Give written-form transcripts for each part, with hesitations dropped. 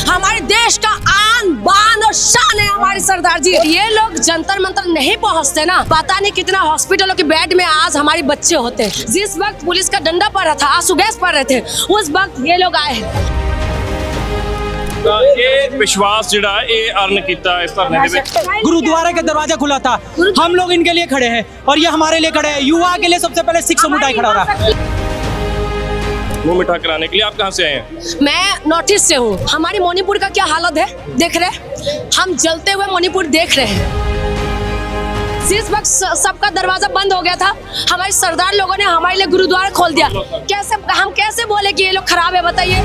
हमारे देश का आन बान और शान है हमारे सरदार जी। ये लोग जंतर मंतर नहीं पहुंचते ना, पता नहीं कितना हॉस्पिटलों के बेड में आज हमारे बच्चे होते। जिस वक्त पुलिस का डंडा पड़ रहा था, आंसू गैस पड़ रहे थे, उस वक्त ये लोग आए हैं। ये विश्वास जिहड़ा ये अर्न किया इस धरने दे विच। गुरुद्वारे का दरवाजा खुला था, हम लोग इनके लिए खड़े हैं और ये हमारे लिए खड़े हैं। युवा के लिए सबसे पहले सिख समुदाय खड़ा हो रहा है। मुंह मीठा कराने के लिए आप कहाँ से आए हैं? मैं नॉर्थ ईस्ट से हूँ। हमारी मणिपुर का क्या हालत है देख रहे, हम जलते हुए मणिपुर देख रहे हैं। जिस वक्त सबका दरवाजा बंद हो गया था, हमारे सरदार लोगों ने हमारे लिए गुरुद्वारा खोल दिया। हम कैसे बोले कि ये लोग खराब है, बताइए।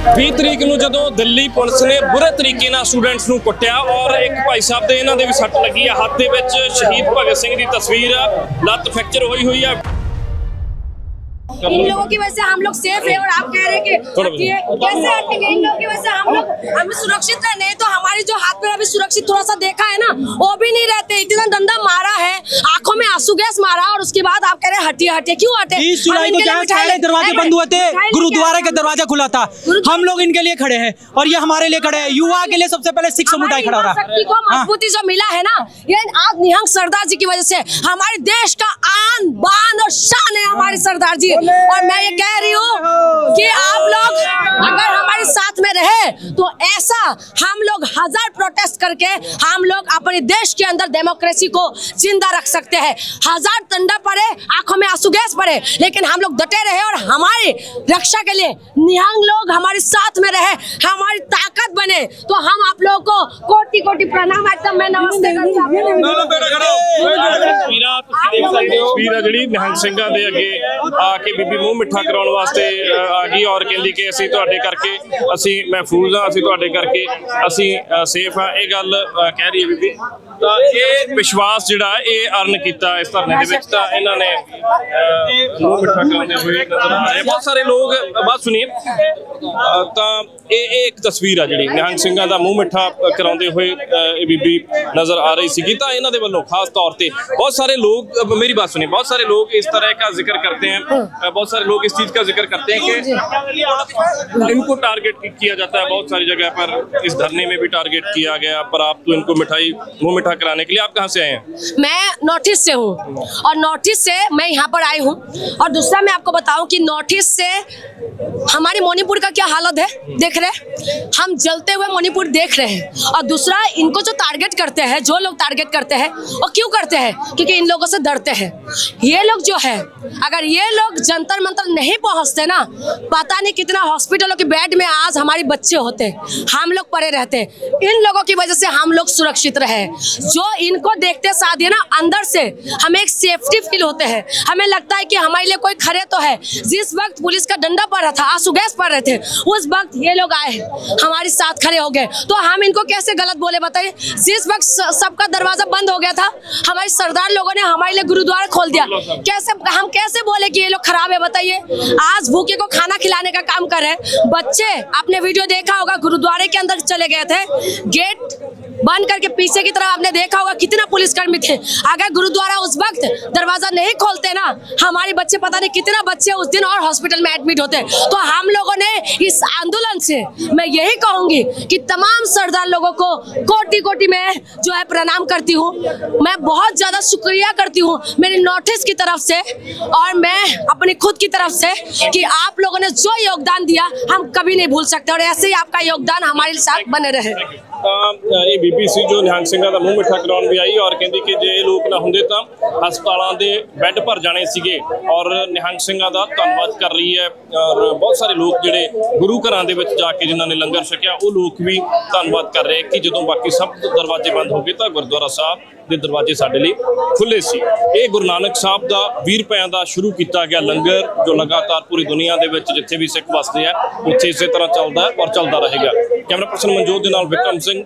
20 तरीक ਨੂੰ ਜਦੋਂ ਦਿੱਲੀ ਪੁਲਿਸ ਨੇ ਬੁਰੇ ਤਰੀਕੇ ਨਾਲ ਸਟੂਡੈਂਟਸ ਨੂੰ ਕੁੱਟਿਆ ਔਰ ਇੱਕ ਭਾਈ ਸਾਹਿਬ ਦੇ ਇਹਨਾਂ ਦੇ ਵੀ ਸੱਟ ਲੱਗੀ ਆ ਹੱਥ ਦੇ ਵਿੱਚ। ਸ਼ਹੀਦ ਭਗਤ ਸਿੰਘ ਦੀ ਤਸਵੀਰ ਆ, ਲੱਤ ਫ੍ਰੈਕਚਰ ਹੋਈ ਆ। इन लोगों की वजह से हम लोग सेफ है और आप कह रहे हैं कि कैसे हटेंगे? इन लोगों की वजह से हम सुरक्षित रहे, नहीं तो हमारी जो हाथ पैर अभी सुरक्षित थोड़ा सा देखा है ना, वो भी नहीं रहते। इतना डंडा मारा है, आंखों में आंसू गैस मारा और उसके बाद आप कह रहे हटिए हटिए, क्यों हटे? 20 जुलाई को जहाँ सारे दरवाजे बंद हुए थे, गुरुद्वारे का दरवाजा खुला था, हम लोग इनके लिए खड़े हैं और ये हमारे लिए खड़े हैं। युवा के लिए सबसे पहले सिख समुदाय खड़ा हो रहा है। को मजबूती जो मिला है ना, ये आज निहंग सरदार जी की वजह से। हमारे देश का आन बान और शान है हमारे सरदार जी। और मैं ये कह रही हूँ कि आप लोग अगर हमारे साथ में रहे तो ऐसा हम लोग 1000 प्रोटेस्ट करके हम लोग अपने देश के अंदर डेमोक्रेसी को जिंदा रख सकते हैं। 1000 डंडा पड़े, आंखों में आंसू गैस पड़े, लेकिन हम लोग डटे रहे और हमारी रक्षा के लिए निहंग लोग हमारे साथ में रहे, हमारी ताकत बने। तो हम आप लोगों को कोटि कोटि प्रणाम। एकदम मैं नमस्ते करती हूँ। ਤਸਵੀਰ ਆ ਜਿਹੜੀ ਨਿਹੰਗ ਸਿੰਘਾਂ ਦੇ ਅੱਗੇ ਆ ਕੇ ਬੀਬੀ ਮੂੰਹ ਮਿੱਠਾ ਕਰਾਉਣ ਵਾਸਤੇ ਆ ਗਈ ਔਰ ਕਹਿੰਦੀ ਕਿ ਅਸੀਂ ਤੁਹਾਡੇ ਕਰਕੇ ਅਸੀਂ ਮਹਿਫੂਜ਼ ਆ, ਅਸੀਂ ਤੁਹਾਡੇ ਕਰਕੇ ਅਸੀਂ ਸੇਫ ਆ। ਇਹ ਗੱਲ ਕਹਿ ਰਹੀ ਹੈ ਬੀਬੀ। ਤਾਂ ਇਹ ਵਿਸ਼ਵਾਸ ਜਿਹੜਾ ਇਹ ਅਰਨ ਕੀਤਾ ਇਸ ਧਰਨੇ ਦੇ ਵਿੱਚ, ਤਾਂ ਇਹਨਾਂ ਨੇ ਮੂੰਹ ਮਿੱਠਾ ਕਰਾਉਂਦੇ ਹੋਏ ਨਜ਼ਰ ਆ ਰਹੇ। ਬਹੁਤ ਸਾਰੇ ਲੋਕ ਬਾਤ ਸੁਣੀਏ ਤਾਂ ਇਹ ਇੱਕ ਤਸਵੀਰ ਆ ਜਿਹੜੀ ਨਿਹੰਗ ਸਿੰਘਾਂ ਦਾ ਮੂੰਹ ਮਿੱਠਾ ਕਰਾਉਂਦੇ ਹੋਏ ਇਹ ਬੀਬੀ नजर आ रही सी। तो इन्होंने वालों खास तौर पे बहुत सारे लोग, मेरी बात सुनिए, बहुत सारे लोग इस तरह का जिक्र करते हैं, बहुत सारे लोग इस चीज का जिक्र करते हैं कि इनको टारगेट किया जाता है बहुत सारी जगह पर। इस धरने में भी टारगेट किया गया, पर आप तो इनको मिठाई मुंह मिठा कराने के लिए आप कहाँ से आए हैं? मैं नॉर्थ ईस्ट से हूँ और नॉर्थ ईस्ट से मैं यहाँ पर आई हूँ। और दूसरा मैं आपको बताऊँ कि नॉर्थ ईस्ट से हमारी मणिपुर का क्या हालत है देख रहे, हम जलते हुए मणिपुर देख रहे हैं। और दूसरा, इनको जो टारगेट करते हैं, जो लोग टारगेट करते हैं, वो क्यों करते हैं? क्योंकि इन लोगों से डरते हैं। ये लोग जो है, अगर ये लोग जंतर मंतर नहीं पहुंचते ना, पता नहीं कितना हॉस्पिटलों के बेड में आज हमारे बच्चे होते, हम लोग पड़े रहते। इन लोगों की वजह से हम लोग सुरक्षित रहे। जो इनको देखते साथ ही ना, अंदर से हमें एक सेफ्टी फील होते हैं, हमें लगता है कि हमारे लिए कोई खड़े तो है। जिस वक्त पुलिस का डंडा पड़ रहा था, आंसू गैस पड़ रहे थे, उस वक्त ये लोग आए, हमारे साथ खड़े हो गए। तो हम इनको कैसे गलत बोले, बताइए। जिस वक्त सबका दरवाजा बंद हो गया था, हमारे सरदार लोगों ने हमारे लिए गुरुद्वारा खोल दिया। हम कैसे बोले कि ये लोग खराब है, बताइए। आज भूखे को खाना खिलाने का काम कर रहे हैं। बच्चे, आपने वीडियो देखा होगा, गुरुद्वारे के अंदर चले गए थे, गेट बंद करके पीछे की तरफ आपने देखा होगा कितना पुलिसकर्मी थे। अगर गुरुद्वारा उस वक्त दरवाजा नहीं खोलते ना, हमारे बच्चे, पता नहीं कितना बच्चे उस दिन और हॉस्पिटल में एडमिट होते। तो हम लोगों ने इस आंदोलन से मैं यही कहूंगी कि तमाम सरदार लोगों को कोटि कोटि में जो है प्रणाम करती हूँ। मैं बहुत ज्यादा शुक्रिया करती हूँ मेरे नॉर्थ ईस्ट की तरफ से और मैं अपनी खुद की तरफ से कि आप लोगों ने जो योगदान दिया हम कभी नहीं भूल सकते, और ऐसे ही आपका योगदान हमारे साथ बने रहे। ये बीबीसी जो निहंग ਸਿੰਘਾਂ ਦਾ ਮੂੰਹ ਮਿੱਠਾ ਕਰਾਉਣ ਵੀ ਆਈ ਔਰ ਕਹਿੰਦੀ ਕਿ ਜੇ ਇਹ ਲੋਕ ਨਾ ਹੁੰਦੇ ਤਾਂ ਹਸਪਤਾਲਾਂ ਦੇ ਬੈੱਡ ਭਰ ਜਾਣੇ ਸੀਗੇ। ਔਰ ਨਿਹੰਗ ਸਿੰਘਾਂ ਦਾ ਧੰਨਵਾਦ ਕਰ ਰਹੀ ਹੈ। ਔਰ ਬਹੁਤ ਸਾਰੇ ਲੋਕ ਜਿਹੜੇ ਗੁਰੂ ਘਰਾਂ ਦੇ ਵਿੱਚ ਜਾ ਕੇ ਜਿਨ੍ਹਾਂ ਨੇ ਲੰਗਰ ਛਕਿਆ, ਉਹ ਲੋਕ ਵੀ ਧੰਨਵਾਦ ਕਰ ਰਹੇ ਕਿ ਜਦੋਂ ਬਾਕੀ ਸਭ ਦਰਵਾਜ਼ੇ ਬੰਦ ਹੋ ਗਏ ਤਾਂ ਗੁਰਦੁਆਰਾ ਸਾਹਿਬ ਦੇ ਦਰਵਾਜ਼ੇ ਸਾਡੇ ਲਈ ਖੁੱਲੇ ਸੀ। ਇਹ ਗੁਰੂ ਨਾਨਕ ਸਾਹਿਬ ਦਾ 20 ਰੁਪਏ ਦਾ ਸ਼ੁਰੂ ਕੀਤਾ ਗਿਆ ਲੰਗਰ, ਜੋ ਲਗਾਤਾਰ ਪੂਰੀ ਦੁਨੀਆ ਦੇ ਵਿੱਚ ਜਿੱਥੇ ਵੀ ਸਿੱਖ ਵਸਦੇ ਆ ਉੱਥੇ ਇਸੇ ਤਰ੍ਹਾਂ ਚੱਲਦਾ ਹੈ ਔਰ ਚੱਲਦਾ ਰਹੇਗਾ। ਕੈਮਰਾ ਪਰਸਨ ਮਨਜੋਤ ਦੇ ਨਾਲ ਵਿਕਰਮ ਸਿੰਘ,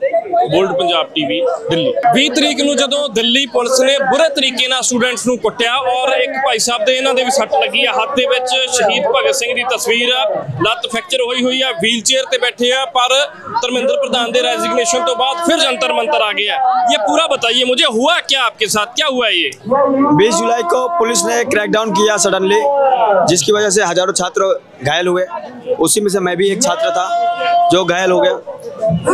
ਬੋਲਡ ਪੰਜਾਬ ਟੀਵੀ, ਦਿੱਲੀ। 20 ਤਰੀਕ ਨੂੰ ਜਦੋਂ ਦਿੱਲੀ ਪੁਲਿਸ ਨੇ ਬੁਰੇ ਤਰੀਕੇ ਨਾਲ ਸਟੂਡੈਂਟਸ ਨੂੰ ਕੁੱਟਿਆ ਔਰ ਇੱਕ ਭਾਈ ਸਾਹਿਬ ਦੇ ਇਹਨਾਂ ਦੇ ਵੀ ਸੱਟ ਲੱਗੀ ਆ ਹੱਥ ਦੇ ਵਿੱਚ। ਸ਼ਹੀਦ ਭਗਤ ਸਿੰਘ ਦੀ ਤਸਵੀਰ ਆ, ਲੱਤ ਫ੍ਰੈਕਚਰ ਹੋਈ ਆ, ਵੀਲ ਚੇयर ਤੇ ਬੈਠੇ ਆ। पर धर्मेंद्र प्रधान ਦੇ रेजिग्नेशन तो बाद फिर जंतर मंतर आ गया। ये पूरा बताइए मुझे, हुआ क्या आपके साथ, क्या हुआ ये? 20 जुलाई को पुलिस ने क्रैकडाउन किया सडनली, जिसकी वजह से हजारों छात्र घायल हुए, उसी में से मैं भी एक छात्र था जो घायल हो गया।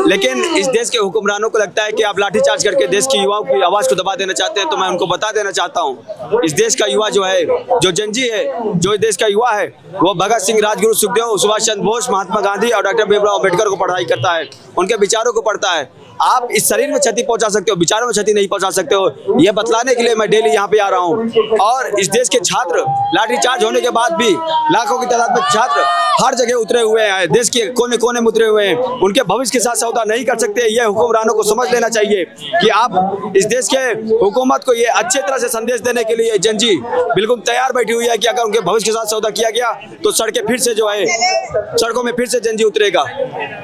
लेकिन इस देश के हुक्मरानों को लगता है कि आप लाठीचार्ज करके देश की युवाओं की आवाज़ को दबा देना चाहते हैं। तो मैं उनको बता देना चाहता हूँ, इस देश का युवा जो है, जो जनजी है, जो इस देश का युवा है, वो भगत सिंह, राजगुरु, सुखदेव, सुभाष चंद्र बोस, महात्मा गांधी और डॉक्टर भीमराव अम्बेडकर को पढ़ाई करता है, उनके विचारों को पढ़ता है। आप इस शरीर में क्षति पहुंचा सकते हो, विचारों में क्षति नहीं पहुंचा सकते हो। यह बतलाने के लिए मैं डेली यहाँ पे आ रहा हूँ। और इस देश के छात्र लाठीचार्ज होने के बाद भी लाखों की तादाद में छात्र हर जगह उतरे हुए हैं, देश के कोने कोने में उतरे हुए हैं। उनके भविष्य के साथ सौदा नहीं कर सकते। यह हुक्मरानों को समझ लेना चाहिए कि आप इस देश के हुकूमत को ये अच्छे तरह से संदेश देने के लिए जनजी बिल्कुल तैयार बैठी हुई है कि अगर उनके भविष्य के साथ सौदा किया गया तो सड़कें फिर से जो है, सड़कों में फिर से जनजी उतरेगा।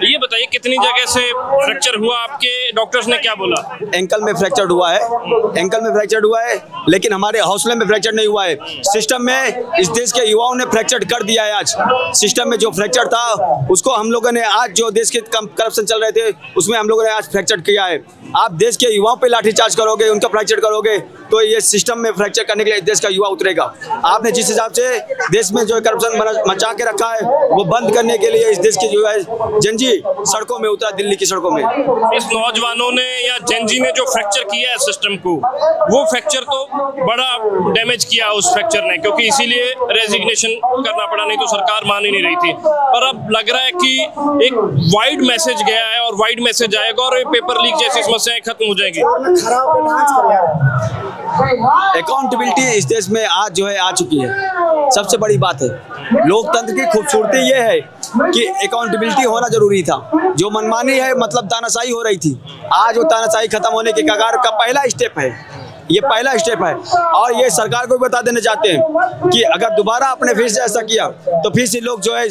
ये बताइए कितनी जगह से फ्रैक्चर हुआ, आपके डॉक्टर्स ने क्या बोला? एंकल में फ्रैक्चर हुआ है, एंकल में फ्रैक्चर हुआ है, लेकिन हमारे हौसले में फ्रैक्चर नहीं हुआ है। सिस्टम में इस देश के युवाओं ने फ्रैक्चर कर दिया है। आज सिस्टम में जो फ्रैक्चर था उसको हम लोगों ने, आज जो देश के करप्शन चल रहे थे उसमें हम लोगों ने आज फ्रैक्चर किया है। आप देश के युवाओं पे लाठीचार्ज करोगे, उनका फ्रैक्चर करोगे तो ये सिस्टम में फ्रैक्चर करने के लिए देश का युवा उतरेगा। आपने जिस हिसाब से देश में जो करप्शन मचा के रखा है वो बंद करने के लिए इस देश के जो है जनजी सड़कों में उतरा, दिल्ली की सड़कों में। इस नौजवानों ने या जनजी ने जो फ्रैक्चर किया है सिस्टम को, वो फ्रैक्चर तो बड़ा डैमेज किया उस फ्रैक्चर ने, क्योंकि इसीलिए रेजिग्नेशन करना पड़ा, नहीं तो सरकार मान ही नहीं रही थी। पर अब लग रहा है कि एक वाइड मैसेज गया है और वाइड मैसेज आएगा और पेपर लीक जैसी समस्याएं खत्म हो जाएंगी। अकाउंटेबिलिटी इस देश में आज जो है आ चुकी है, सबसे बड़ी बात है। लोकतंत्र की खूबसूरती ये है कि अकाउंटेबिलिटी होना जरूरी था। जो मनमानी है, मतलब तानाशाही हो रही थी, आज वो तानाशाही खत्म होने के कगार का पहला स्टेप है। ये पहला स्टेप है और ये सरकार को भी बता देना चाहते हैं कि अगर दोबारा आपने फिर से ऐसा किया तो फिर से लोग जो है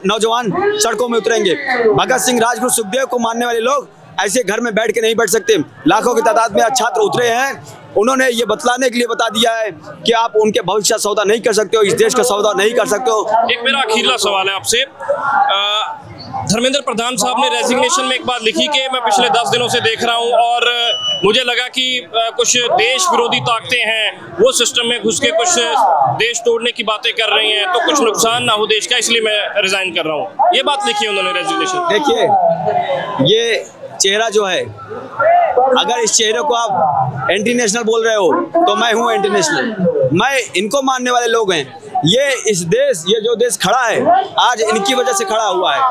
नौजवान सड़कों में उतरेंगे। भगत सिंह, राजगुरु, सुखदेव को मानने वाले लोग ऐसे घर में बैठ के नहीं बैठ सकते। लाखों की तादाद में छात्र उतरे हैं, उन्होंने ये बतलाने के लिए बता दिया है कि आप उनके भविष्य का सौदा नहीं कर सकते हो, इस देश का सौदा नहीं कर सकते हो। एक मेरा आखिरला सवाल है आपसे। धर्मेंद्र प्रधान साहब ने रेजिग्नेशन में एक बात लिखी कि मैं पिछले 10 दिनों से देख रहा हूं और मुझे लगा कि कुछ देश विरोधी ताकतें हैं, वो सिस्टम में घुस के कुछ देश तोड़ने की बातें कर रही हैं, तो कुछ नुकसान ना हो देश का, इसलिए मैं रिजाइन कर रहा हूं। ये बात लिखी है उन्होंने रेजिग्नेशन। देखिए, ये चेहरा जो है, अगर इस चेहरे को आप एंटी नेशनल बोल रहे हो तो मैं हूँ एंटी नेशनल। मैं इनको मानने वाले लोग हैं। ये इस देश, ये जो देश खड़ा है आज इनकी वजह से खड़ा हुआ है।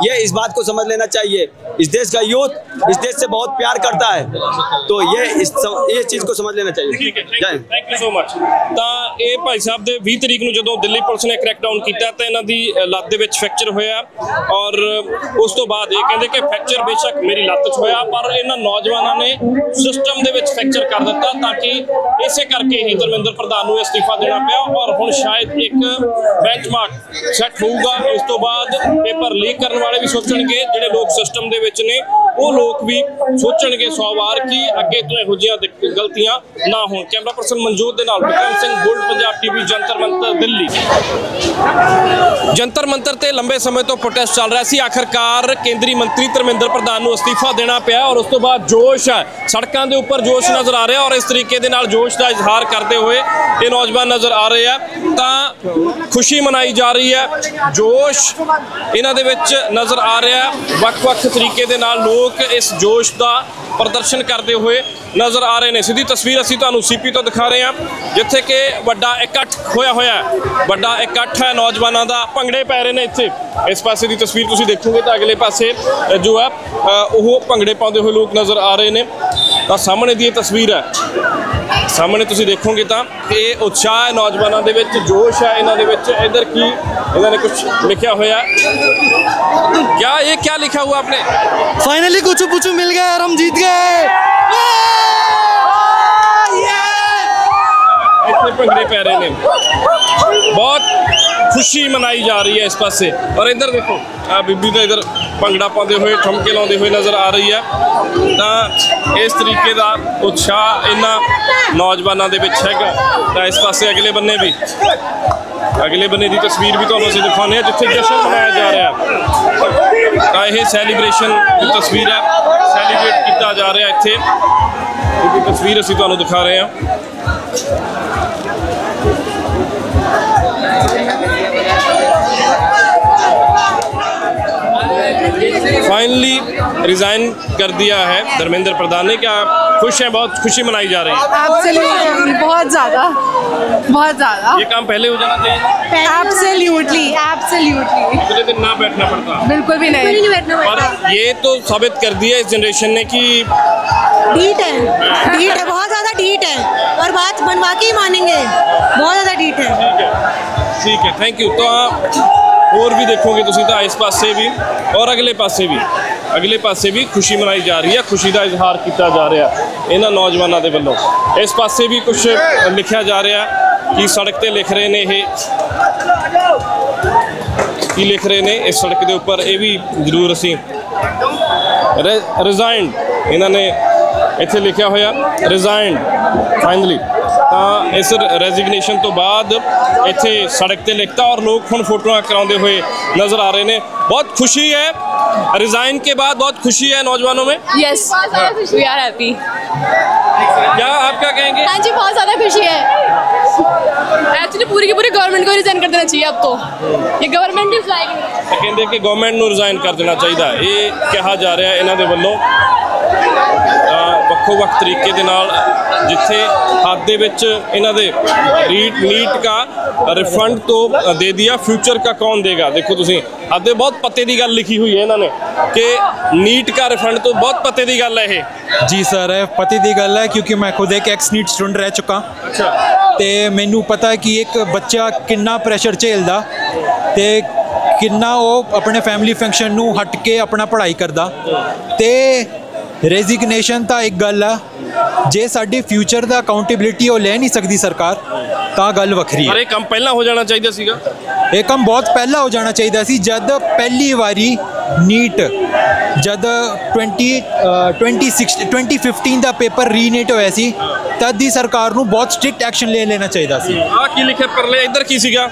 ये इस बात को समझ लेना चाहिए। इस देश का यूथ इस देश से बहुत प्यार करता है, तो ये चीज को समझ लेना चाहिए। Thank you so much. ਤਾਂ ਇਹ ਭਾਈ ਸਾਹਿਬ ਦੇ 20 ਤਰੀਕ ਨੂੰ ਜਦੋਂ ਦਿੱਲੀ ਪੁਲਿਸ ਨੇ ਕ੍ਰੈਕਡਾਊਨ ਕੀਤਾ ਤਾਂ ਇਹਨਾਂ ਦੀ ਲੱਤ ਦੇ ਵਿੱਚ ਫ੍ਰੈਕਚਰ ਹੋਇਆ ਔਰ ਉਸ ਤੋਂ ਬਾਅਦ ਇਹ ਕਹਿੰਦੇ ਕਿ ਫ੍ਰੈਕਚਰ ਬੇਸ਼ੱਕ ਮੇਰੀ ਲੱਤ 'ਚ ਹੋਇਆ ਪਰ ਇਹਨਾਂ ਨੌਜਵਾਨਾਂ ਨੇ ਸਿਸਟਮ ਦੇ ਵਿੱਚ ਫ੍ਰੈਕਚਰ ਕਰ ਦਿੱਤਾ ਤਾਂ ਕਿ ਇਸੇ ਕਰਕੇ ਹੀ ਧਰਮਿੰਦਰ ਪ੍ਰਧਾਨ ਨੂੰ ਅਸਤੀਫਾ ਦੇਣਾ ਪਿਆ ਔਰ ਹੁਣ ਸ਼ਾਇਦ ਇੱਕ ਬੈਂਚਮਾਰਕ ਸੈੱਟ ਹੋਊਗਾ। ਇਸ ਤੋਂ ਬਾਅਦ ਪੇਪਰ ਲੀਕ ਕਰਨ ਵਾਲੇ ਵੀ ਸੋਚਣਗੇ, ਜਿਹੜੇ ਲੋਕ ਸਿਸਟਮ ਦੇ ਵਿੱਚ ਨੇ ਉਹ ਲੋਕ ਵੀ ਸੋਚਣਗੇ 100 ਵਾਰ ਕਿ ਅੱਗੇ ਤੋਂ ਇਹੋ ਜਿਹੀਆਂ ਗਲਤੀਆਂ ਨਾ ਹੋਣ। ਕੈਮਰਾ ਪਰਸਨ ਮਨਜੋਤ ਦੇ ਨਾਲ ਵਿਕਰਮ ਸਿੰਘ, ਗੋਲਡ ਪੰਜਾਬ ਟੀਵੀ, ਜੰਤਰ ਮੰਤਰ, ਦਿੱਲੀ। ਜੰਤਰ ਮੰਤਰ ਤੇ ਲੰਬੇ ਸਮੇਂ ਤੋਂ ਪ੍ਰੋਟੈਸਟ ਚੱਲ ਰਿਹਾ ਸੀ। ਆਖਰਕਾਰ ਕੇਂਦਰੀ ਮੰਤਰੀ ਧਰਮਿੰਦਰ ਪ੍ਰਧਾਨ ਨੂੰ ਅਸਤੀਫਾ ਦੇਣਾ ਪਿਆ ਔਰ ਉਸ ਤੋਂ ਬਾਅਦ ਜੋਸ਼ ਹੈ, ਸੜਕਾਂ ਦੇ ਉੱਪਰ ਜੋਸ਼ ਨਜ਼ਰ ਆ ਰਿਹਾ ਔਰ ਇਸ ਤਰੀਕੇ ਦੇ ਨਾਲ ਜੋਸ਼ ਦਾ ਇਜ਼ਹਾਰ ਕਰਦੇ ਹੋਏ ਇਹ ਨੌਜਵਾਨ ਨਜ਼ਰ ਆ ਰਹੇ ਆ ਤਾਂ ਖੁਸ਼ੀ ਮਨਾਈ ਜਾ ਰਹੀ ਹੈ। ਜੋਸ਼ ਇਹਨਾਂ ਦੇ ਵਿੱਚ ਨਜ਼ਰ ਆ ਰਿਹਾ, ਵੱਖ-ਵੱਖ ਤਰੀਕੇ ਦੇ ਨਾਲ ਲੋਕ ਇਸ ਜੋਸ਼ ਦਾ ਪ੍ਰਦਰਸ਼ਨ ਕਰਦੇ ਹੋਏ ਨਜ਼ਰ ਆ ਰਹੇ ਨੇ। ਸਿੱਧੀ ਤਸਵੀਰ ਅਸੀਂ ਤੁਹਾਨੂੰ ਸੀਪੀ ਤੋਂ ਦਿਖਾ ਰਹੇ ਹਾਂ ਜਿੱਥੇ ਕਿ ਵੱਡਾ ਇਕੱਠ ਹੋਇਆ ਹੈ, ਵੱਡਾ ਇਕੱਠ ਹੈ ਨੌਜਵਾਨਾਂ ਦਾ, ਭੰਗੜੇ ਪੈ ਰਹੇ ਨੇ ਇੱਥੇ। ਇਸ ਪਾਸੇ ਦੀ ਤਸਵੀਰ ਤੁਸੀਂ ਦੇਖੋਗੇ ਤਾਂ ਅਗਲੇ ਪਾਸੇ ਜੋ ਹੈ ਉਹ ਭੰਗੜੇ ਪਾਉਂਦੇ ਹੋਏ ਲੋਕ ਨਜ਼ਰ ਆ ਰਹੇ ਨੇ। ਤਾਂ ਸਾਹਮਣੇ ਦੀ ਇਹ ਤਸਵੀਰ ਹੈ, ਸਾਹਮਣੇ ਤੁਸੀਂ ਦੇਖੋਗੇ ਤਾਂ ਇਹ ਉਤਸ਼ਾਹ ਹੈ ਨੌਜਵਾਨਾਂ ਦੇ ਵਿੱਚ, ਜੋਸ਼ ਹੈ ਇਹਨਾਂ ਦੇ ਵਿੱਚ। ਇੱਧਰ ਕੀ ਇਹਨਾਂ ਨੇ ਕੁਝ ਲਿਖਿਆ ਹੋਇਆ, क्या लिखा हुआ आपने? फाइनली कुछ पुचू मिल गया और हम जीत गए। इतने भंगड़े पै रहे ने, बहुत खुशी मनाई जा रही है इस पासे। और इधर देखो बीबी तो इधर भंगड़ा पाते हुए ठुमके लाते हुए नज़र आ रही है। तो इस तरीके का उत्साह इन्होंने नौजवानों के हैगा। तो इस पासे अगले बन्ने भी, अगले बन्ने की तस्वीर भी तुहानूं असीं दिखाने जिथे जश्न मनाया जा रहा है। तो यह सैलीब्रेशन की तस्वीर है, सैलीब्रेट किया जा रहा है इत्थे, इसकी तस्वीर असीं तुहानूं दिखा रहे हैं। रिजाइन कर दिया है धर्मेंद्र प्रधान ने, क्या खुश हैं? बहुत खुशी मनाई जा रही है। एब्सोल्युटली, बहुत ज़्यादा, बहुत ज़्यादा। ये काम पहले हो जाना चाहिए, एब्सोल्युटली, एब्सोल्युटली, अगले दिन ना बैठना पड़ता। बिल्कुल भी नहीं। और ये तो साबित कर दिया इस जनरेशन ने कि ढीठ है, बहुत ज़्यादा ढीठ है और बात बनवा के ही मानेंगे, बहुत ज़्यादा ढीठ है। ठीक है, थैंक यू। तो और भी देखोगे तुसी तो इस पासे भी और अगले पासे भी खुशी मनाई जा रही है, खुशी का इजहार किया जा रहा है इन्होंने नौजवानों के वालों। इस पासे भी कुछ लिखा जा रहा है कि सड़क ते लिख रहे ने की लिख रहे ने इस सड़क के ऊपर, ये भी जरूर असी रिजाइंड इन्होंने इत्थे लिखा होया रिजाइंड फाइनली। तो इस रेजिग्नेशन तो बाद इत्थे सड़क ते लिखता और लोग हुण फोटोआं कराउंदे हुए नज़र आ रहे हैं। बहुत खुशी है, रिजाइन के बाद बहुत खुशी है नौजवानों में। Yes, we are happy. क्या आप क्या कहेंगे? हाँ जी, बहुत ज़्यादा खुशी है। एक्चुअली पूरी की पूरी गवर्नमेंट को रिजाइन कर देना चाहिए अब तो। ये गवर्नमेंट इज लाइक कहते कि गवर्नमेंट को रिजाइन कर देना चाहिए, ये कहा जा रहा है इन्हों के वालों। ਵੱਖੋ ਵੱਖ तरीके ਦੇ ਨਾਲ जिथे हद ਦੇ ਵਿੱਚ ਇਹਨਾਂ ਦੇ नीट का रिफंड तो दे दिया, फ्यूचर का कौन देगा। देखो तुसी हद बहुत पते की गल लिखी हुई है इन्होंने कि नीट का रिफंड तो बहुत पते की गल है ये। जी सर, पति की गल है क्योंकि मैं खुद एक एक्स नीट स्टूडेंट रह चुका। अच्छा। तो मैनू पता है कि एक बच्चा कितना प्रैशर झेलदा ते कितना वो अपने फैमिली फंक्शन नू हट के अपना पढ़ाई करदा। ते रेजिग्नेशन तो एक गल है, जे साडी फ्यूचर दा अकाउंटेबिलिटी वो ले नहीं सकती सरकार तो गल वखरी है। अरे काम पहला हो जाना चाहिए सीगा, ये काम बहुत पहला हो जाना चाहिए सी। जब पहली बारी नीट जब 2015 का पेपर रीनीट होया सी तद ही सरकार नू बहुत स्ट्रिक्ट एक्शन ले लेना चाहिए सी। आ की लिखे परले इधर की सीगा,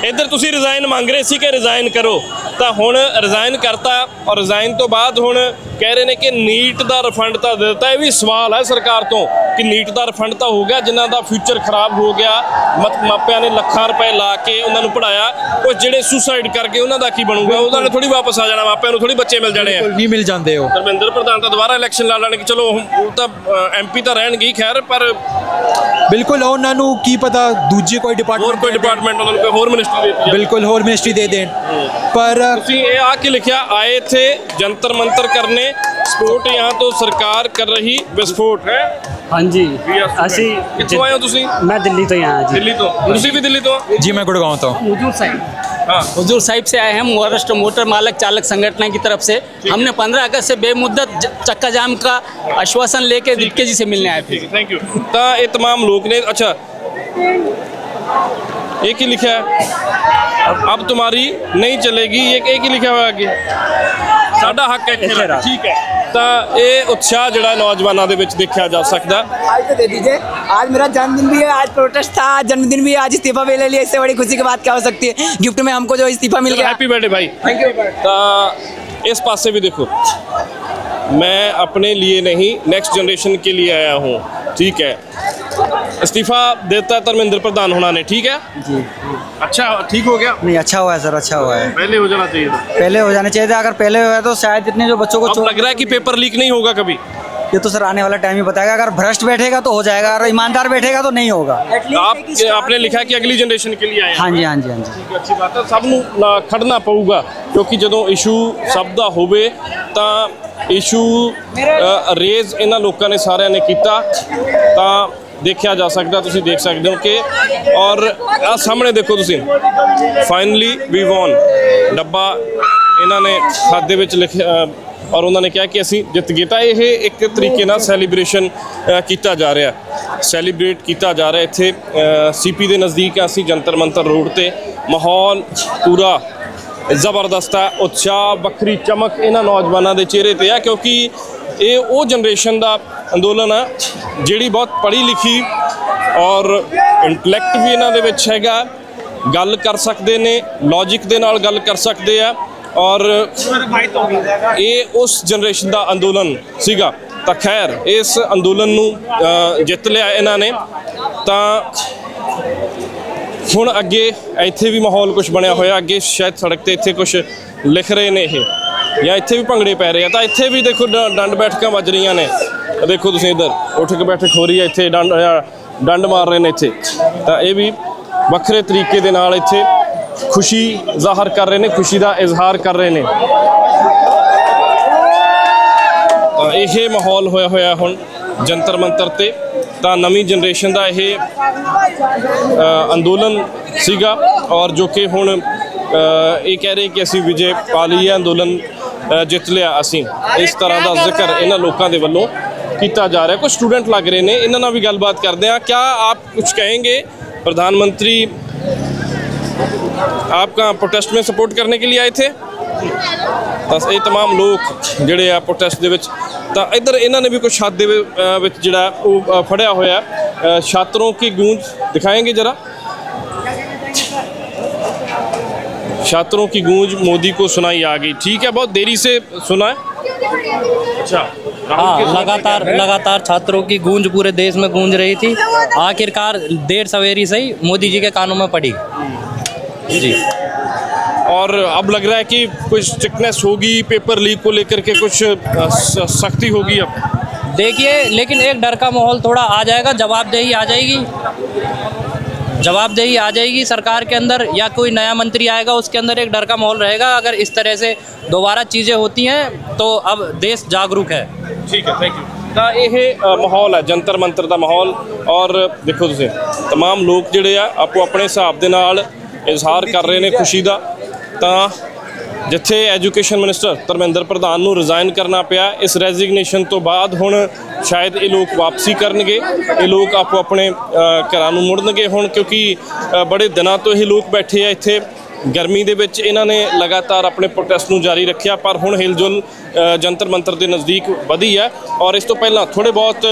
इधर तुसी रिजाइन मांग रहे सी कि रिजाइन करो, तो हुण रिजाइन करता और रिजाइन तो बाद हुण कह रहे हैं कि नीट का रिफंड तो देता। ये भी सवाल है सरकार तो कि नीट का रिफंड तो हो गया जिन्हों का फ्यूचर खराब हो गया, मापिया ने ਲੱਖਾਂ रुपए ला के उन्होंने पढ़ाया, कुछ ਜਿਹੜੇ सुसाइड करके उन्होंने की बनूगा, उन्होंने थोड़ी वापस आ जाना, मापिया ਨੂੰ थोड़ी बच्चे मिल जाने हैं। नहीं मिल जाते हो। धर्मेंद्र प्रधान तो दोबारा इलैक्शन ला लेने कि चलो तो MP तो रहणगे खैर, पर बिल्कुल उन्होंने की पता दूजे कोई डिपार्टमेंट उन्होंने कोई होर मिनिस्ट्री दे दी, बिल्कुल होर मिनिस्ट्री दे दें। पर ਤੁਸੀਂ ਇਹ ਆ ਕੇ ਲਿਖਿਆ आए थे जंतर मंतर करने, स्पोर्ट यहाँ तो सरकार कर रही विस्फोट है। हाँ जी, ਅਸੀਂ कितों आए हो तुसी? मैं दिल्ली तो यहाँ जी। दिल्ली तो तुसी भी दिल्ली तो? जी मैं गुड़गांव तो। हुजूर साहिब से आए हैं, महाराष्ट्र मोटर मालक चालक संगठन की तरफ से। हमने 15 अगस्त से बेमुद्दत चक्का जाम का आश्वासन लेके दिक्के जी से मिलने आए थे। Thank you. तो ये तमाम लोग ने, अच्छा एक ही लिखा है अब तुम्हारी नहीं चलेगी, ये एक ही लिखा हुआ है आगे साडा हक है। ठीक है, तो ये उत्साह जड़ा नौजवानों के विच देखा जा सकता। आज तो दे दीजिए, आज मेरा जन्मदिन भी है, आज प्रोटेस्ट था, आज जन्मदिन भी है, आज इस्तीफा भी ले लिया, इससे बड़ी खुशी की बात क्या हो सकती है। गिफ्ट में हमको जो इस्तीफा मिल गया। हैप्पी बर्थडे भाई। Thank you. तो इस पासे भी देखो, मैं अपने लिए नहीं नेक्स्ट जनरेशन के लिए आया हूँ। ठीक है, इस्तीफा देता धर्मेंद्र प्रधान होना ने, ठीक है जी। अच्छा ठीक हो गया? नहीं, अच्छा हुआ है सर, अच्छा हुआ है। पहले हो जाना चाहिए था। पहले हो जाना चाहिए था, अगर पहले हुआ तो शायद इतने जो बच्चों को अब लग रहा है कि पेपर लीक नहीं होगा कभी। ये तो सर आने वाला टाइम ही बताएगा। अगर भ्रष्ट बैठेगा तो हो जाएगा, अगर ईमानदार बैठेगा तो नहीं होगा। आपने लिखा कि अगली जनरेशन के लिए आए। हाँ जी, हाँ जी, हाँ जी। अच्छी बात है, सब नूं खड़ना पऊगा क्योंकि जो इशू सब दा होवे तां इशू रेज इन्हां लोकां ने सारिਆਂ ने कीता तां देखा जा सकता। तुसीं देख सकते हो कि और आ सामने देखो तुसीं फाइनली वी वॉन डब्बा इन्होंने हद दे विच लिखिया और उन्होंने कहा कि असी जित गए। तो ये एक तरीके नाल सैलीब्रेशन किया जा रहा है, सैलीब्रेट किया जा रहा है। इत्थे CP के नज़दीक असी जंतर मंतर रोड ते माहौल पूरा ज़बरदस्त है, उत्साह बखरी चमक इन्हां नौजवानों के चेहरे पर है क्योंकि ये वो जनरेशन का अंदोलन है जिहड़ी बहुत पढ़ी लिखी और इंटलैक्ट भी इन्हां दे विच हैगा, गल कर सकते ने, लॉजिक दे नाल गल कर सकते हैं और ये उस जनरेशन का अंदोलन सीगा। तो खैर इस अंदोलन नूं जित लिया इन्हां ने। तो हुण अगे इत्थे भी माहौल कुछ बनया होया, अगे शायद सड़क ते इत्थे कुछ लिख रहे ने ये ਜਾਂ ਇੱਥੇ ਵੀ ਭੰਗੜੇ ਪੈ ਰਹੇ ਆ। ਤਾਂ ਇੱਥੇ ਵੀ ਦੇਖੋ ਡੰਡ ਬੈਠਕਾਂ ਵੱਜ ਰਹੀਆਂ ਨੇ। ਦੇਖੋ ਤੁਸੀਂ ਇੱਧਰ ਉੱਠ ਕੇ ਬੈਠਕ ਹੋ ਰਹੀ ਹੈ, ਇੱਥੇ ਡੰਡ ਮਾਰ ਰਹੇ ਨੇ ਇੱਥੇ। ਤਾਂ ਇਹ ਵੀ ਵੱਖਰੇ ਤਰੀਕੇ ਦੇ ਨਾਲ ਇੱਥੇ ਖੁਸ਼ੀ ਜ਼ਾਹਰ ਕਰ ਰਹੇ ਨੇ, ਖੁਸ਼ੀ ਦਾ ਇਜ਼ਹਾਰ ਕਰ ਰਹੇ ਨੇ। ਤਾਂ ਇਹ ਮਾਹੌਲ ਹੋਇਆ ਹੁਣ ਜੰਤਰ ਮੰਤਰ ਤੇ। ਤਾਂ ਨਵੀਂ ਜਨਰੇਸ਼ਨ ਦਾ ਇਹ ਅੰਦੋਲਨ ਸੀਗਾ ਔਰ ਜੋ ਕਿ ਹੁਣ ਇਹ ਕਹਿ ਰਹੇ ਕਿ ਅਸੀਂ ਵਿਜੇ ਪਾ ਲਈ ਹੈ, ਅੰਦੋਲਨ ਜਿੱਤ ਲਿਆ ਅਸੀਂ। ਇਸ ਤਰ੍ਹਾਂ ਦਾ ਜ਼ਿਕਰ ਇਹਨਾਂ ਲੋਕਾਂ ਦੇ ਵੱਲੋਂ ਕੀਤਾ ਜਾ ਰਿਹਾ। ਕੁਝ स्टूडेंट लग रहे हैं, इन्होंने भी गलबात करते हैं। क्या आप कुछ कहेंगे? प्रधानमंत्री आपका प्रोटेस्ट में सपोर्ट करने के लिए आए थे। बस ये तमाम लोग ਜਿਹੜੇ ਆ ਪ੍ਰੋਟੈਸਟ ਦੇ ਵਿੱਚ। ਤਾਂ ਇੱਧਰ ਇਹਨਾਂ ਨੇ ਵੀ ਕੁਝ ਹੱਥ ਦੇ ਵਿੱਚ ਜਿਹੜਾ ਉਹ ਫੜਿਆ ਹੋਇਆ ਛਾਤਰੋं की गूंज दिखाएंगे जरा। छात्रों की गूंज मोदी को सुनाई आ गई। ठीक है, बहुत देरी से सुना है। अच्छा, हाँ, लगातार छात्रों की गूंज पूरे देश में गूंज रही थी। आखिरकार देर सवेरी सही मोदी जी के कानों में पड़ी जी। और अब लग रहा है कि कुछ स्ट्रिक्टनेस होगी, पेपर लीक को लेकर के कुछ सख्ती होगी। अब देखिए, लेकिन एक डर का माहौल थोड़ा आ जाएगा, जवाबदेही आ जाएगी सरकार के अंदर, या कोई नया मंत्री आएगा उसके अंदर एक डर का माहौल रहेगा। अगर इस तरह से दोबारा चीज़ें होती हैं तो अब देश जागरूक है। ठीक है, थैंक यू। ਤਾਂ ਇਹ ਮਾਹੌਲ ਹੈ ਜੰਤਰ ਮੰਤਰ ਦਾ ਮਾਹੌਲ। ਔਰ ਦੇਖੋ ਤੁਸੀਂ तमाम ਲੋਕ ਜਿਹੜੇ ਆ ਆਪੋ ਆਪਣੇ ਹਿਸਾਬ ਦੇ ਨਾਲ ਇਜ਼ਹਾਰ ਕਰ ਰਹੇ ਨੇ ਖੁਸ਼ੀ ਦਾ। ਤਾਂ ਜਿੱਥੇ ਐਜੂਕੇਸ਼ਨ ਮਿਨਿਸਟਰ ਧਰਮਿੰਦਰ ਪ੍ਰਧਾਨ ਨੂੰ ਰਿਜ਼ਾਈਨ ਕਰਨਾ ਪਿਆ, ਇਸ ਰੈਜ਼ਿਗਨੇਸ਼ਨ ਤੋਂ ਬਾਅਦ ਹੁਣ ਸ਼ਾਇਦ ਇਹ ਲੋਕ ਵਾਪਸੀ ਕਰਨਗੇ। ਇਹ ਲੋਕ ਆਪੋ ਆਪਣੇ ਘਰਾਂ ਨੂੰ ਮੁੜਨਗੇ ਹੁਣ, ਕਿਉਂਕਿ ਬੜੇ ਦਿਨਾਂ ਤੋਂ ਇਹ ਲੋਕ ਬੈਠੇ ਆ ਇੱਥੇ ਗਰਮੀ ਦੇ ਵਿੱਚ। ਇਹਨਾਂ ਨੇ ਲਗਾਤਾਰ ਆਪਣੇ ਪ੍ਰੋਟੈਸਟ ਨੂੰ ਜਾਰੀ ਰੱਖਿਆ, ਪਰ ਹੁਣ ਹਿਲਜੁਲ ਜੰਤਰ ਮੰਤਰ ਦੇ ਨਜ਼ਦੀਕ ਵਧੀ ਹੈ। ਔਰ ਇਸ ਤੋਂ ਪਹਿਲਾਂ ਥੋੜ੍ਹੇ ਬਹੁਤ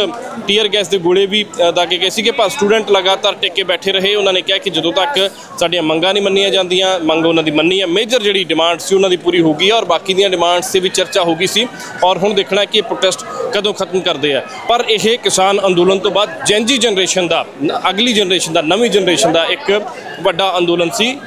ਟੀਅਰ ਗੈਸ ਦੇ ਗੋਲੇ ਵੀ ਦਾਗੇ ਗਏ ਸੀਗੇ, ਪਰ ਸਟੂਡੈਂਟ ਲਗਾਤਾਰ ਟਿਕ ਕੇ ਬੈਠੇ ਰਹੇ। ਉਹਨਾਂ ਨੇ ਕਿਹਾ ਕਿ ਜਦੋਂ ਤੱਕ ਸਾਡੀਆਂ ਮੰਗਾਂ ਨਹੀਂ ਮੰਨੀਆਂ ਜਾਂਦੀਆਂ, ਮੰਗ ਉਹਨਾਂ ਦੀ ਮੰਨੀ ਹੈ, ਮੇਜਰ ਜਿਹੜੀ ਡਿਮਾਂਡ ਸੀ ਉਹਨਾਂ ਦੀ ਪੂਰੀ ਹੋ ਗਈ ਹੈ ਔਰ ਬਾਕੀ ਦੀਆਂ ਡਿਮਾਂਡਸ 'ਤੇ ਵੀ ਚਰਚਾ ਹੋ ਗਈ ਸੀ। ਔਰ ਹੁਣ ਦੇਖਣਾ ਕਿ ਇਹ ਪ੍ਰੋਟੈਸਟ ਕਦੋਂ ਖਤਮ ਕਰਦੇ ਆ। ਪਰ ਇਹ ਕਿਸਾਨ ਅੰਦੋਲਨ ਤੋਂ ਬਾਅਦ ਜੈਨਜੀ ਜਨਰੇਸ਼ਨ ਦਾ, ਅਗਲੀ ਜਨਰੇਸ਼ਨ ਦਾ, ਨਵੀਂ ਜਨਰੇਸ਼ਨ ਦਾ ਇੱਕ ਵੱਡਾ ਅੰਦੋਲਨ ਸੀ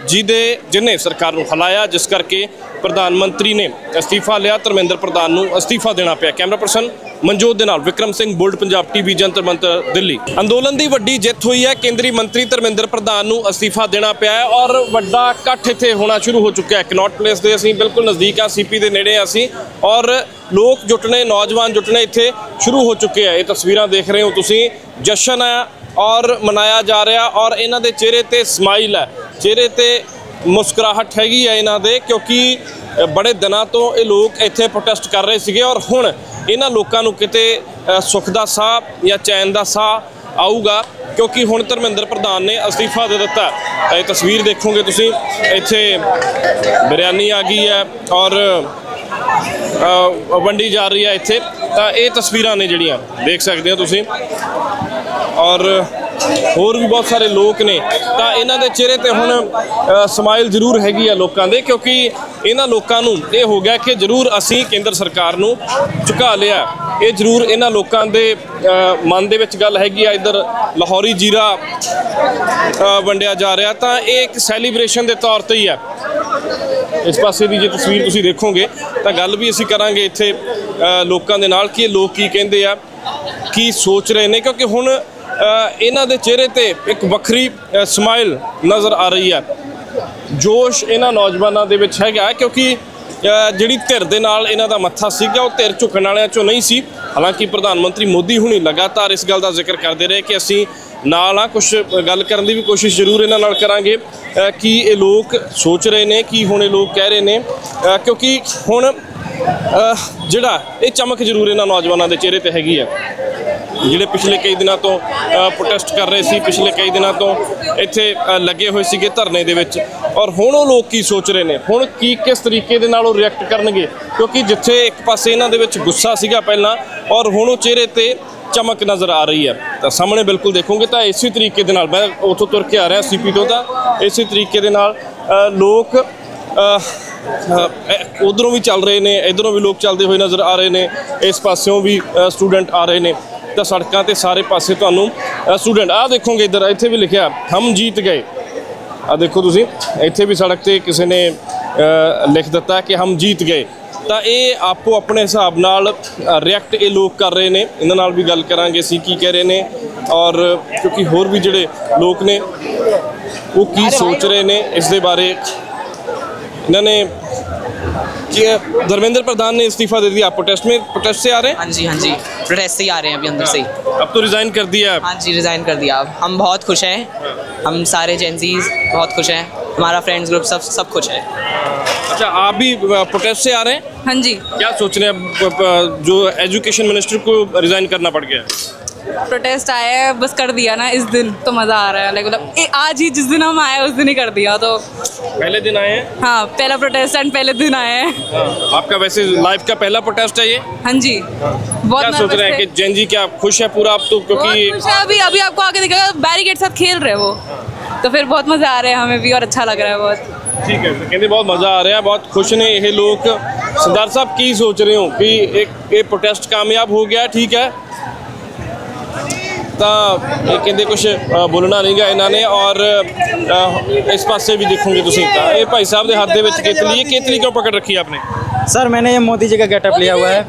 ਜਿਹਨੇ ਸਰਕਾਰ ਨੂੰ ਹਿਲਾਇਆ, ਜਿਸ ਕਰਕੇ ਪ੍ਰਧਾਨ ਮੰਤਰੀ ਨੇ ਅਸਤੀਫਾ ਲਿਆ। ਧਰਮਿੰਦਰ ਪ੍ਰਧਾਨ ਨੂੰ ਅਸਤੀਫਾ ਦੇਣਾ ਪਿਆ। ਕੈਮਰਾ ਪਰਸਨ ਮਨਜੋਤ ਦੇ ਨਾਲ ਵਿਕਰਮ ਸਿੰਘ, ਬੁਲਟ ਪੰਜਾਬ ਟੀਵੀ, ਜੰਤਰ ਮੰਤਰ, ਦਿੱਲੀ। ਅੰਦੋਲਨ ਦੀ ਵੱਡੀ ਜਿੱਤ ਹੋਈ ਹੈ। ਕੇਂਦਰੀ ਮੰਤਰੀ ਧਰਮਿੰਦਰ ਪ੍ਰਧਾਨ ਨੂੰ ਅਸਤੀਫਾ ਦੇਣਾ ਪਿਆ ਹੈ ਔਰ ਵੱਡਾ ਇਕੱਠ ਇੱਥੇ ਹੋਣਾ ਸ਼ੁਰੂ ਹੋ ਚੁੱਕਿਆ ਹੈ। ਕਨੌਟ ਪਲੇਸ ਦੇ ਅਸੀਂ ਬਿਲਕੁਲ ਨਜ਼ਦੀਕ ਆ, ਸੀਪੀ ਦੇ ਨੇੜੇ ਅਸੀਂ, ਔਰ ਲੋਕ ਜੁਟਣੇ, ਨੌਜਵਾਨ ਜੁਟਣੇ ਇੱਥੇ ਸ਼ੁਰੂ ਹੋ ਚੁੱਕੇ ਆ। ਇਹ ਤਸਵੀਰਾਂ ਦੇਖ ਰਹੇ ਹੋ ਤੁਸੀਂ, ਜਸ਼ਨ ਹੈ ਔਰ ਮਨਾਇਆ ਜਾ ਰਿਹਾ ਔਰ ਇਹਨਾਂ ਦੇ ਚਿਹਰੇ ਤੇ ਸਮਾਈਲ ਹੈ, ਚਿਹਰੇ ਤੇ ਮੁਸਕਰਾਹਟ ਹੈਗੀ ਹੈ ਇਹਨਾਂ ਦੇ, ਕਿਉਂਕਿ ਬੜੇ ਦਿਨਾਂ ਤੋਂ ਇਹ ਲੋਕ ਇੱਥੇ ਪ੍ਰੋਟੈਸਟ ਕਰ ਰਹੇ ਸੀਗੇ ਔਰ ਹੁਣ ਇਹਨਾਂ ਲੋਕਾਂ ਨੂੰ ਕਿਤੇ ਸੁੱਖ ਦਾ ਸਾਹ ਜਾਂ ਚੈਨ ਦਾ ਸਾਹ ਆਊਗਾ, ਕਿਉਂਕਿ ਹੁਣ ਧਰਮਿੰਦਰ ਪ੍ਰਧਾਨ ਨੇ ਅਸਤੀਫਾ ਦੇ ਦਿੱਤਾ। ਇਹ ਤਸਵੀਰ ਦੇਖੋਗੇ ਤੁਸੀਂ, ਇੱਥੇ ਬਿਰਿਆਨੀ ਆ ਗਈ ਹੈ ਔਰ ਵੰਡੀ ਜਾ ਰਹੀ ਹੈ ਇੱਥੇ। ਤਾਂ ਇਹ ਤਸਵੀਰਾਂ ਨੇ ਜਿਹੜੀਆਂ ਦੇਖ ਸਕਦੇ ਹੋ ਤੁਸੀਂ, ਔਰ ਹੋਰ ਵੀ ਬਹੁਤ ਸਾਰੇ ਲੋਕ ਨੇ। ਤਾਂ ਇਹਨਾਂ ਦੇ ਚਿਹਰੇ ਤੇ ਹੁਣ ਸਮਾਈਲ ਜ਼ਰੂਰ ਹੈਗੀ ਆ ਲੋਕਾਂ ਦੇ, ਕਿਉਂਕਿ ਇਹਨਾਂ ਲੋਕਾਂ ਨੂੰ ਇਹ ਹੋ ਗਿਆ ਕਿ ਜ਼ਰੂਰ ਅਸੀਂ ਕੇਂਦਰ ਸਰਕਾਰ ਨੂੰ ਝੁਕਾ ਲਿਆ। ਇਹ ਜ਼ਰੂਰ ਇਹਨਾਂ ਲੋਕਾਂ ਦੇ ਮਨ ਦੇ ਵਿੱਚ ਗੱਲ ਹੈਗੀ ਆ। ਇੱਧਰ ਲਾਹੌਰੀ ਜੀਰਾ ਵੰਡਿਆ ਜਾ ਰਿਹਾ, ਤਾਂ ਇਹ ਇੱਕ ਸੈਲੀਬ੍ਰੇਸ਼ਨ ਦੇ ਤੌਰ ਤੇ ਹੀ ਹੈ। ਇਸ ਪਾਸੇ ਦੀ ਜੇ ਤਸਵੀਰ ਤੁਸੀਂ ਦੇਖੋਗੇ ਤਾਂ ਗੱਲ ਵੀ ਅਸੀਂ ਕਰਾਂਗੇ ਇੱਥੇ ਲੋਕਾਂ ਦੇ ਨਾਲ ਕਿ ਇਹ ਲੋਕ ਕੀ ਕਹਿੰਦੇ ਆ, ਕੀ ਸੋਚ ਰਹੇ ਨੇ, ਕਿਉਂਕਿ ਹੁਣ ਇਹਨਾਂ ਦੇ ਚਿਹਰੇ ਤੇ ਇੱਕ ਵੱਖਰੀ ਸਮਾਈਲ ਨਜ਼ਰ ਆ ਰਹੀ ਹੈ। ਜੋਸ਼ ਇਹਨਾਂ ਨੌਜਵਾਨਾਂ ਦੇ ਵਿੱਚ ਹੈਗਾ, ਕਿਉਂਕਿ ਜਿਹੜੀ ਧਿਰ ਦੇ ਨਾਲ ਇਹਨਾਂ ਦਾ ਮੱਥਾ ਸੀਗਾ ਉਹ ਧਿਰ ਝੁਕਣ ਵਾਲਿਆਂ ਚੋਂ ਨਹੀਂ ਸੀ। ਹਾਲਾਂਕਿ ਪ੍ਰਧਾਨ ਮੰਤਰੀ ਮੋਦੀ ਹੁਣੀ ਲਗਾਤਾਰ ਇਸ ਗੱਲ ਦਾ ਜ਼ਿਕਰ ਕਰਦੇ ਰਹੇ ਕਿ ਅਸੀਂ ਨਾਲ ਆ, ਕੁਛ ਗੱਲ ਕਰਨ ਦੀ ਵੀ ਕੋਸ਼ਿਸ਼ ਜ਼ਰੂਰ ਇਹਨਾਂ ਨਾਲ ਕਰਾਂਗੇ ਕਿ ਇਹ ਲੋਕ ਸੋਚ ਰਹੇ ਨੇ, ਕੀ ਹੁਣ ਇਹ ਲੋਕ ਕਹਿ ਰਹੇ ਨੇ, ਕਿਉਂਕਿ ਹੁਣ ਜਿਹੜਾ ਇਹ ਚਮਕ ਜ਼ਰੂਰ ਇਹਨਾਂ ਨੌਜਵਾਨਾਂ ਦੇ ਚਿਹਰੇ ਤੇ ਹੈਗੀ ਹੈ, ਜਿਹੜੇ ਪਿਛਲੇ ਕਈ ਦਿਨਾਂ ਤੋਂ ਪ੍ਰੋਟੈਸਟ ਕਰ ਰਹੇ ਸੀ, ਪਿਛਲੇ ਕਈ ਦਿਨਾਂ ਤੋਂ ਇੱਥੇ ਲੱਗੇ ਹੋਏ ਸੀਗੇ ਧਰਨੇ ਦੇ ਵਿੱਚ। ਔਰ ਹੁਣ ਉਹ ਲੋਕ ਕੀ ਸੋਚ ਰਹੇ ਨੇ, ਹੁਣ ਕਿਸ ਤਰੀਕੇ ਦੇ ਨਾਲ ਉਹ ਰਿਐਕਟ ਕਰਨਗੇ, ਕਿਉਂਕਿ ਜਿੱਥੇ ਇੱਕ ਪਾਸੇ ਇਹਨਾਂ ਦੇ ਵਿੱਚ ਗੁੱਸਾ ਸੀਗਾ ਪਹਿਲਾਂ ਔਰ ਹੁਣ ਉਹ ਚਿਹਰੇ ਤੇ ਚਮਕ ਨਜ਼ਰ ਆ ਰਹੀ ਹੈ। ਤਾਂ ਸਾਹਮਣੇ ਬਿਲਕੁਲ ਦੇਖੋਗੇ ਤਾਂ ਇਸੇ ਤਰੀਕੇ ਦੇ ਨਾਲ, ਮੈਂ ਉੱਥੋਂ ਤੁਰ ਕੇ ਆ ਰਿਹਾ ਸੀਪੀ ਤੋਂ, ਤਾਂ ਇਸੇ ਤਰੀਕੇ ਦੇ ਨਾਲ ਲੋਕ ਉਧਰੋਂ ਵੀ ਚੱਲ ਰਹੇ ਨੇ, ਇਧਰੋਂ ਵੀ ਲੋਕ ਚੱਲਦੇ ਹੋਏ ਨਜ਼ਰ ਆ ਰਹੇ ਨੇ, ਇਸ ਪਾਸਿਓਂ ਵੀ ਸਟੂਡੈਂਟ ਆ ਰਹੇ ਨੇ। ਤਾਂ ਸੜਕਾਂ ਤੇ ਸਾਰੇ ਪਾਸੇ ਤੁਹਾਨੂੰ ਸਟੂਡੈਂਟ ਆਹ ਦੇਖੋਗੇ, ਇੱਧਰ ਇੱਥੇ ਵੀ ਲਿਖਿਆ ਹਮ ਜੀਤ ਗਏ। ਆਹ ਦੇਖੋ ਤੁਸੀਂ, ਇੱਥੇ ਵੀ ਸੜਕ ਤੇ ਕਿਸੇ ਨੇ ਲਿਖ ਦਿੱਤਾ ਕਿ ਹਮ ਜੀਤ ਗਏ। ਤਾਂ ਇਹ ਆਪੋ ਆਪਣੇ ਹਿਸਾਬ ਨਾਲ ਰਿਐਕਟ ਇਹ ਲੋਕ ਕਰ ਰਹੇ ਨੇ। ਇਹਨਾਂ ਨਾਲ ਵੀ ਗੱਲ ਕਰਾਂਗੇ ਅਸੀਂ ਕੀ ਕਹਿ ਰਹੇ ਨੇ, ਔਰ ਕਿਉਂਕਿ ਹੋਰ ਵੀ ਜਿਹੜੇ ਲੋਕ ਨੇ ਉਹ ਕੀ ਸੋਚ ਰਹੇ ਨੇ ਇਸ ਦੇ ਬਾਰੇ। ਇਹਨਾਂ ਨੇ धर्मेंद्र प्रधान ने इस्तीफा दे दिया, आप प्रोटेस्ट से आ रहे हैं? हाँ जी प्रोटेस्ट से ही आ रहे हैं अभी अंदर से ही। अब तो रिज़ाइन कर दिया आप? हाँ जी रिज़ाइन कर दिया। अब हम बहुत खुश हैं, हम सारे जेंजीज बहुत खुश हैं, हमारा फ्रेंड्स ग्रुप सब खुश है। अच्छा, आप भी प्रोटेस्ट से आ रहे हैं? हाँ जी। क्या सोच रहे हैं जो एजुकेशन मिनिस्टर को रिज़ाइन करना पड़ गया? प्रोटेस्ट आया है, बस कर दिया ना इस दिन तो मज़ा आ रहा है। मतलब आज ही जिस दिन हम आए उस दिन ही कर दिया, तो पहले दिन आए हैं? हाँ पहला प्रोटेस्ट एंड पहले दिन आए हैं। आपका वैसे लाइफ का पहला प्रोटेस्ट है ये? हाँ जी। बहुत क्या सोच रहे हैं कि जेन जी क्या खुश है पूरा आप तो? क्योंकि खुश है, अभी आपको आगे दिखेगा बैरिकेड साथ खेल रहे हो, तो फिर बहुत मज़ा आ रहा है हमें भी और अच्छा लग रहा है बहुत। ठीक है, कहते बहुत मज़ा आ रहा है, बहुत खुश ने ये लोग। सरदार साहब की सोच रहे हो कि एक प्रोटेस्ट कामयाब हो गया, ठीक है, ਤਾਂ ਇਹ ਕਹਿੰਦੇ ਕੁਝ ਬੋਲਣਾ ਨਹੀਂ ਗਾ ਇਹਨਾਂ ਨੇ। ਔਰ ਇਸ ਪਾਸੇ ਵੀ ਦੇਖੋਗੇ ਤੁਸੀਂ ਤਾਂ ਇਹ ਭਾਈ ਸਾਹਿਬ ਦੇ ਹੱਥ ਦੇ ਵਿੱਚ ਕੇਤਲੀ ਹੈ। ਕੇਤਲੀ ਕਿਉਂ ਪਕੜ ਰੱਖੀ आपने? सर मैंने ये मोदी जी का गेटअप लिया हुआ है।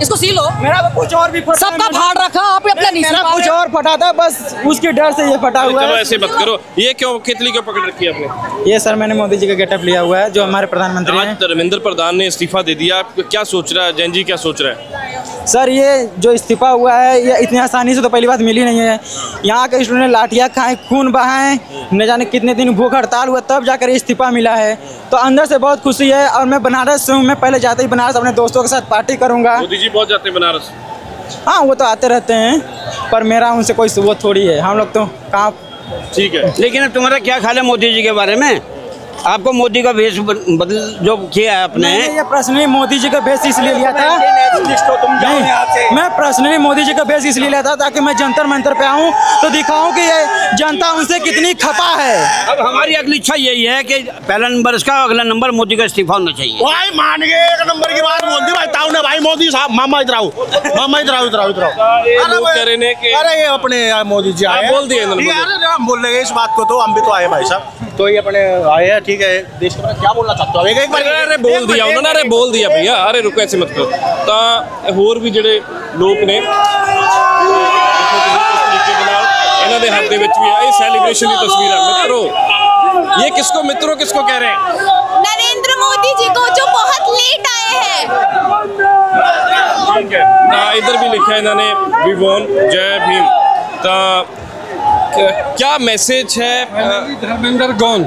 इसको सी लो। मेरा कुछ और भी सबका फाड़ रखा, आप अपना नहीं मेरा कुछ और फटा था, बस उसके डर से ये फटा हुआ चलो है। ऐसे मत करो, ये क्यों केतली क्यों पकड़ रखी है आपने? ये सर मैंने मोदी जी का गेटअप लिया हुआ है, जो हमारे प्रधानमंत्री हैं। धर्मेंद्र प्रधान ने इस्तीफा दे दिया, क्या सोच रहा है जैन जी, क्या सोच रहा है? सर ये जो इस्तीफा हुआ है ये इतनी आसानी से तो पहली बात मिली नहीं है। यहाँ के स्टूडेंट लाठियाँ खाएं, खून बहाएं, न जाने कितने दिन भूख हड़ताल हुआ तब जाकर ये इस्तीफा मिला है। तो अंदर से बहुत खुशी है। और मैं बनारस से हूँ, मैं पहले जाते ही बनारस अपने दोस्तों के साथ पार्टी करूँगा। मोदी जी बहुत जाते हैं बनारस? हाँ वो तो आते रहते हैं, पर मेरा उनसे कोई वो थोड़ी है, हम लोग तो कहाँ। ठीक है, लेकिन अब तुम्हारा क्या ख्याल है मोदी जी के बारे में? आपको मोदी का भेष बदल जो किया है आपने? ये पर्सनली मोदी जी का भेष इसलिए लिया था, नहीं मैं पर्सनली मोदी जी का भेष इसलिए लिया था ताकि मैं जंतर मंतर पे आऊँ तो दिखाऊं कि ये जनता उनसे कितनी खपा है। अब हमारी अगली इच्छा यही है कि पहला नंबर इसका, अगला नंबर मोदी का इस्तीफा होना चाहिए। भाई मान गए, एक नंबर की बात बोल दी भाई ताऊ ने। भाई मोदी साहब मामा इधर आओ, मामा इधर आओ, इधर आओ, इधर आओ। अरे ये अपने मोदी जी आए, बोल दिए हम बोल रहे हैं इस बात को, तो हम भी तो आए भाई साहब, तो ये अपने आए हैं, ठीक है। देश के बारे में क्या बोलना चाहते हो? एक बार अरे बोल दिया उन्होंने, अरे बोल दिया भैया, अरे रुको ऐसे मत करो। ਤਾਂ ਹੋਰ ਵੀ ਜਿਹੜੇ ਲੋਕ ਨੇ ਇਹਨਾਂ ਦੇ ਹੱਥ ਦੇ ਵਿੱਚ ਵੀ ਇਹ ਸੈਲੀਬ੍ਰੇਸ਼ਨ ਦੀ ਤਸਵੀਰ ਹੈ। मित्रों ये किसको, मित्रों किसको कह रहे हैं? नरेंद्र मोदी जी को जो बहुत लेट आए हैं। ठीक है, इधर भी लिखा है इन्होंने वी वॉन जय भीम। क्या मैसेज है? Dharmendra gone,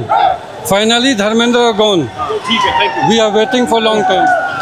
finally Dharmendra gone. ठीक है, thank you. We are waiting for long time.